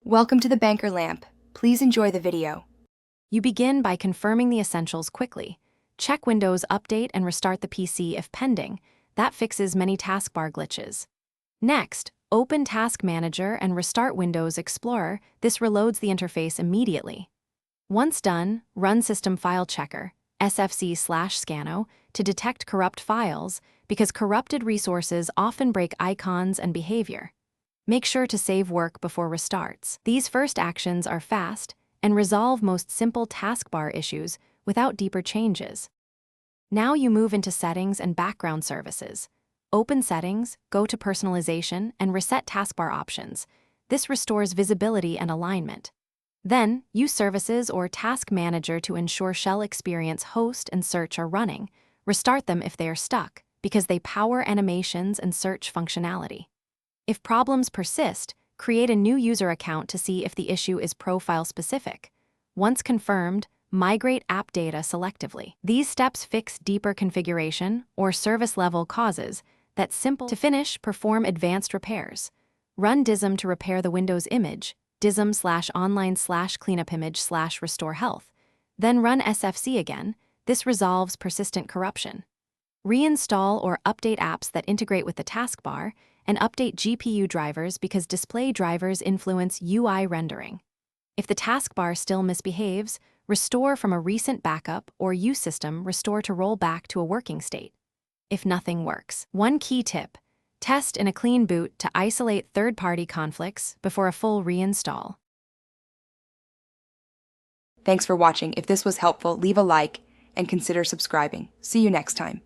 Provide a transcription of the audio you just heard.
Welcome to the Banker Lamp. Please enjoy the video. You begin by confirming the essentials quickly. Check Windows Update and restart the PC if pending. That fixes many taskbar glitches. Next, open Task Manager and restart Windows Explorer. This reloads the interface immediately. Once done, run System File Checker, SFC/Scano, to detect corrupt files because corrupted resources often break icons and behavior. Make sure to save work before restarts. These first actions are fast and resolve most simple taskbar issues without deeper changes. Now you move into Settings and Background Services. Open Settings, go to Personalization, and reset taskbar options. This restores visibility and alignment. Then, use Services or Task Manager to ensure Shell Experience Host and Search are running. Restart them if they are stuck, because they power animations and search functionality. If problems persist, create a new user account to see if the issue is profile-specific. Once confirmed, migrate app data selectively. These steps fix deeper configuration or service-level causes. That's simple. To finish, perform advanced repairs. Run DISM to repair the Windows image, DISM/online/cleanupimage/restore health. Then run SFC again. This resolves persistent corruption. Reinstall or update apps that integrate with the taskbar, and update GPU drivers because display drivers influence UI rendering. If the taskbar still misbehaves, restore from a recent backup or use system restore to roll back to a working state. If nothing works, one key tip: test in a clean boot to isolate third-party conflicts before a full reinstall. Thanks for watching. If this was helpful, leave a like and consider subscribing. See you next time.